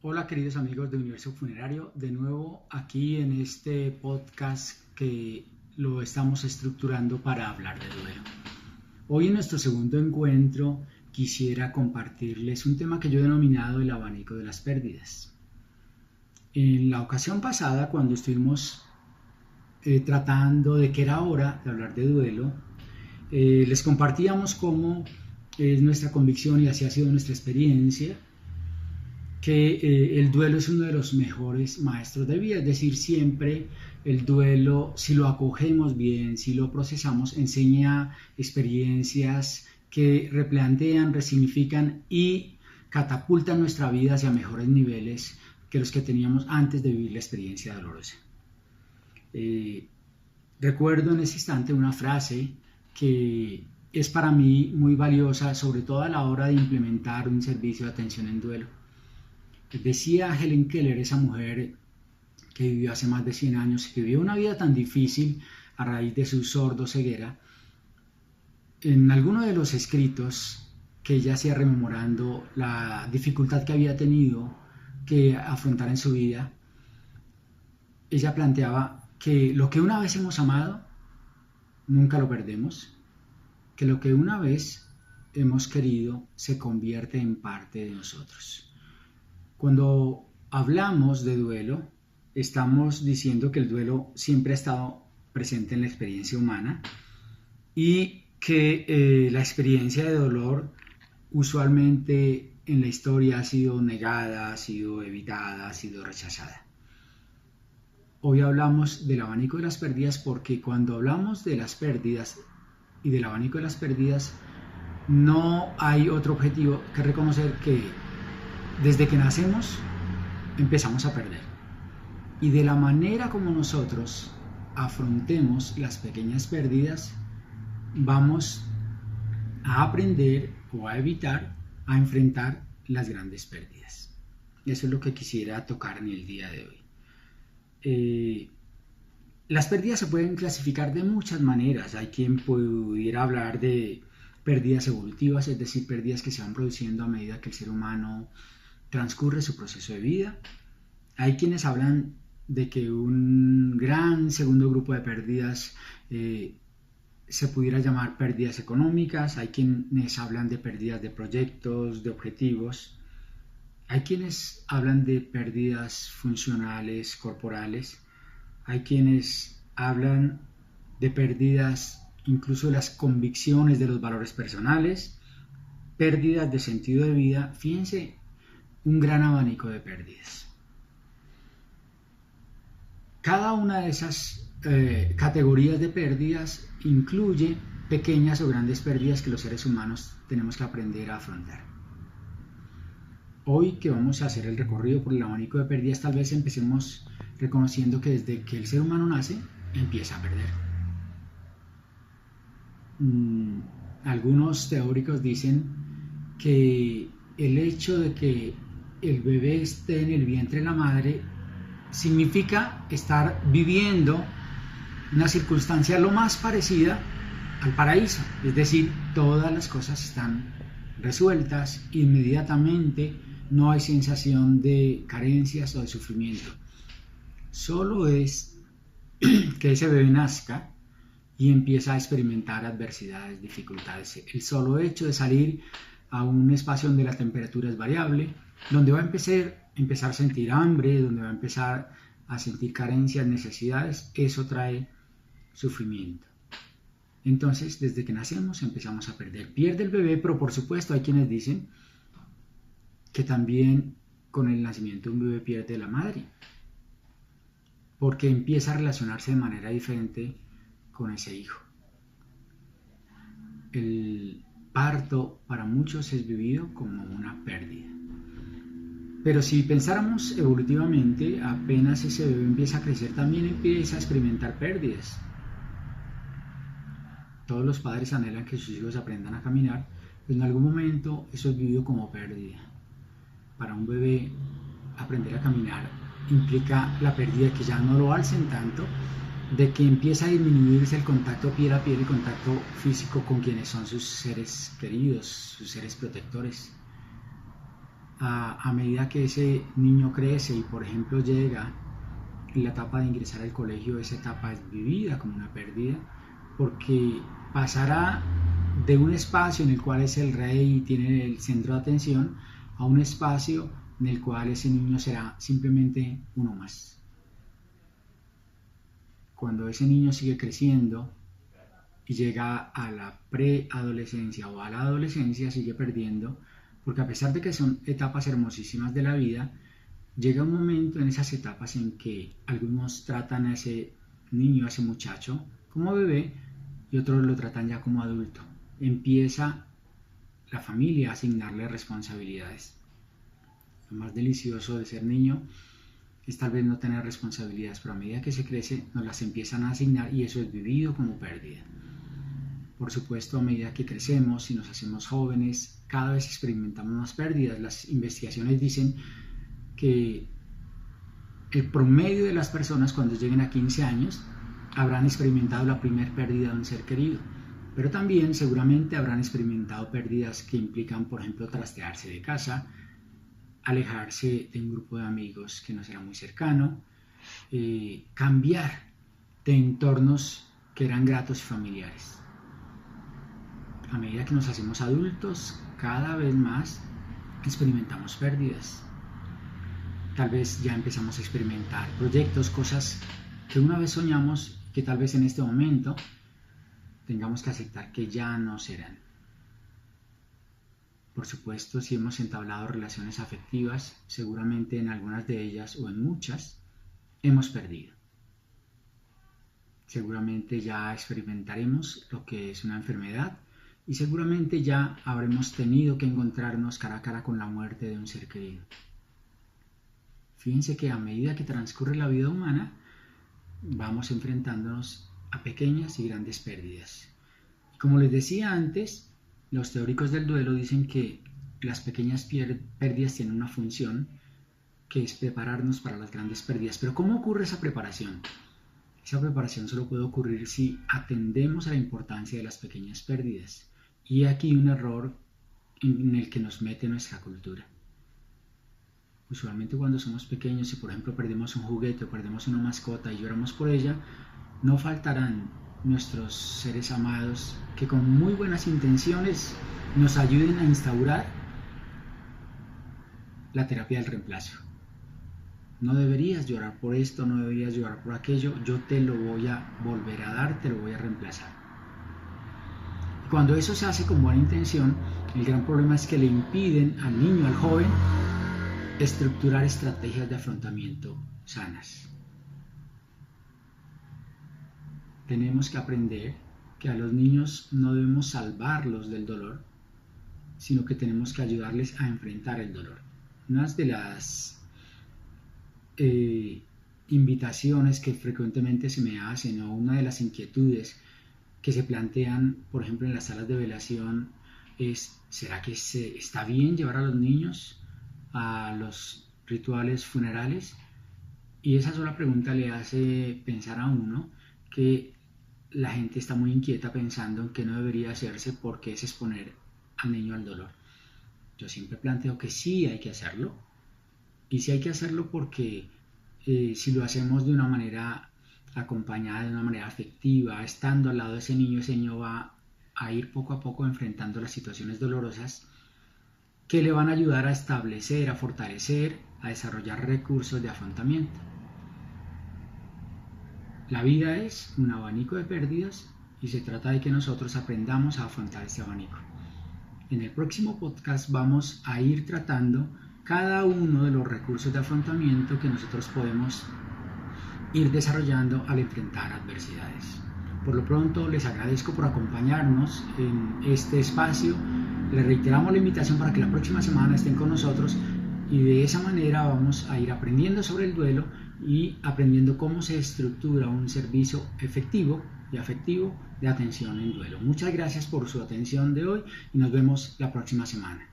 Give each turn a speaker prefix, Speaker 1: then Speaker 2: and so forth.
Speaker 1: Hola queridos amigos de Universo Funerario, de nuevo aquí en este podcast que lo estamos estructurando para hablar de duelo. Hoy en nuestro segundo encuentro quisiera compartirles un tema que yo he denominado el abanico de las pérdidas. En la ocasión pasada, cuando estuvimos tratando de que era hora de hablar de duelo, les compartíamos cómo es nuestra convicción y así ha sido nuestra experiencia, que el duelo es uno de los mejores maestros de vida, es decir, siempre el duelo, si lo acogemos bien, si lo procesamos, enseña experiencias que replantean, resignifican y catapultan nuestra vida hacia mejores niveles que los que teníamos antes de vivir la experiencia dolorosa. Recuerdo en ese instante una frase que es para mí muy valiosa, sobre todo a la hora de implementar un servicio de atención en duelo. Decía Helen Keller, esa mujer que vivió hace más de 100 años, que vivió una vida tan difícil a raíz de su sordo-ceguera, en alguno de los escritos que ella hacía rememorando la dificultad que había tenido que afrontar en su vida, ella planteaba que lo que una vez hemos amado, nunca lo perdemos, que lo que una vez hemos querido se convierte en parte de nosotros. Cuando hablamos de duelo, estamos diciendo que el duelo siempre ha estado presente en la experiencia humana y que la experiencia de dolor usualmente en la historia ha sido negada, ha sido evitada, ha sido rechazada. Hoy hablamos del abanico de las pérdidas porque cuando hablamos de las pérdidas y del abanico de las pérdidas, no hay otro objetivo que reconocer que desde que nacemos empezamos a perder. Y de la manera como nosotros afrontemos las pequeñas pérdidas, vamos a aprender o a evitar, a enfrentar las grandes pérdidas. Eso es lo que quisiera tocar en el día de hoy. Las pérdidas se pueden clasificar de muchas maneras. Hay quien pudiera hablar de pérdidas evolutivas, es decir, pérdidas que se van produciendo a medida que el ser humano transcurre su proceso de vida. Hay quienes hablan de que un gran segundo grupo de pérdidas se pudiera llamar pérdidas económicas. Hay quienes hablan de pérdidas de proyectos, de objetivos. Hay quienes hablan de pérdidas funcionales, corporales. Hay quienes hablan de pérdidas incluso de las convicciones, de los valores personales, pérdidas de sentido de vida. Fíjense, un gran abanico de pérdidas. Cada una de esas categorías de pérdidas incluye pequeñas o grandes pérdidas que los seres humanos tenemos que aprender a afrontar. Hoy que vamos a hacer el recorrido por el abanico de pérdidas, tal vez empecemos reconociendo que desde que el ser humano nace, empieza a perder. Algunos teóricos dicen que el hecho de que el bebé esté en el vientre de la madre significa estar viviendo una circunstancia lo más parecida al paraíso, es decir, todas las cosas están resueltas inmediatamente, no hay sensación de carencias o de sufrimiento. Solo es que ese bebé nazca y empieza a experimentar adversidades, dificultades. El solo hecho de salir a un espacio donde la temperatura es variable, donde va a empezar a sentir hambre, donde va a empezar a sentir carencias, necesidades, eso trae sufrimiento. Entonces, desde que nacemos empezamos a perder. Pierde el bebé, pero por supuesto hay quienes dicen que también con el nacimiento de un bebé pierde la madre, porque empieza a relacionarse de manera diferente con ese hijo. El parto para muchos es vivido como una pérdida. Pero si pensáramos evolutivamente, apenas ese bebé empieza a crecer, también empieza a experimentar pérdidas. Todos los padres anhelan que sus hijos aprendan a caminar, pero en algún momento eso es vivido como pérdida. Para un bebé, aprender a caminar implica la pérdida de que ya no lo alcen tanto, de que empieza a disminuirse el contacto piel a piel, el contacto físico con quienes son sus seres queridos, sus seres protectores. a medida que ese niño crece y, por ejemplo, llega en la etapa de ingresar al colegio, esa etapa es vivida como una pérdida, porque pasará de un espacio en el cual es el rey y tiene el centro de atención a un espacio en el cual ese niño será simplemente uno más. Cuando ese niño sigue creciendo y llega a la preadolescencia o a la adolescencia, sigue perdiendo, porque a pesar de que son etapas hermosísimas de la vida, llega un momento en esas etapas en que algunos tratan a ese niño, a ese muchacho, como bebé y otros lo tratan ya como adulto. Empieza la familia a asignarle responsabilidades. Lo más delicioso de ser niño es tal vez no tener responsabilidades, pero a medida que se crece nos las empiezan a asignar y eso es vivido como pérdida. Por supuesto, a medida que crecemos y nos hacemos jóvenes, cada vez experimentamos más pérdidas. Las investigaciones dicen que el promedio de las personas cuando lleguen a 15 años habrán experimentado la primera pérdida de un ser querido, pero también seguramente habrán experimentado pérdidas que implican, por ejemplo, trastearse de casa, alejarse de un grupo de amigos que no será muy cercano, cambiar de entornos que eran gratos y familiares. A medida que nos hacemos adultos, cada vez más experimentamos pérdidas. Tal vez ya empezamos a experimentar proyectos, cosas que una vez soñamos que tal vez en este momento tengamos que aceptar que ya no serán. Por supuesto, si hemos entablado relaciones afectivas, seguramente en algunas de ellas o en muchas hemos perdido. Seguramente ya experimentaremos lo que es una enfermedad y seguramente ya habremos tenido que encontrarnos cara a cara con la muerte de un ser querido. Fíjense que a medida que transcurre la vida humana, vamos enfrentándonos a pequeñas y grandes pérdidas. Como les decía antes, los teóricos del duelo dicen que las pequeñas pérdidas tienen una función que es prepararnos para las grandes pérdidas. Pero ¿cómo ocurre esa preparación? Esa preparación solo puede ocurrir si atendemos a la importancia de las pequeñas pérdidas. Y aquí un error en el que nos mete nuestra cultura. Usualmente cuando somos pequeños, si por ejemplo perdemos un juguete o perdemos una mascota y lloramos por ella, no faltarán nuestros seres amados que con muy buenas intenciones nos ayuden a instaurar la terapia del reemplazo. No deberías llorar por esto, no deberías llorar por aquello, yo te lo voy a volver a dar, te lo voy a reemplazar. Cuando eso se hace con buena intención, el gran problema es que le impiden al niño, al joven, estructurar estrategias de afrontamiento sanas. Tenemos que aprender que a los niños no debemos salvarlos del dolor, sino que tenemos que ayudarles a enfrentar el dolor. Una de las invitaciones que frecuentemente se me hacen o una de las inquietudes que se plantean, por ejemplo, en las salas de velación es, ¿será que está bien llevar a los niños a los rituales funerales? Y esa sola pregunta le hace pensar a uno que la gente está muy inquieta pensando en que no debería hacerse porque es exponer al niño al dolor. Yo siempre planteo que sí hay que hacerlo, y sí hay que hacerlo porque si lo hacemos de una manera acompañada, de una manera afectiva, estando al lado de ese niño va a ir poco a poco enfrentando las situaciones dolorosas que le van a ayudar a establecer, a fortalecer, a desarrollar recursos de afrontamiento. La vida es un abanico de pérdidas y se trata de que nosotros aprendamos a afrontar ese abanico. En el próximo podcast vamos a ir tratando cada uno de los recursos de afrontamiento que nosotros podemos ir desarrollando al enfrentar adversidades. Por lo pronto les agradezco por acompañarnos en este espacio. Les reiteramos la invitación para que la próxima semana estén con nosotros y de esa manera vamos a ir aprendiendo sobre el duelo y aprendiendo cómo se estructura un servicio efectivo y afectivo de atención en duelo. Muchas gracias por su atención de hoy y nos vemos la próxima semana.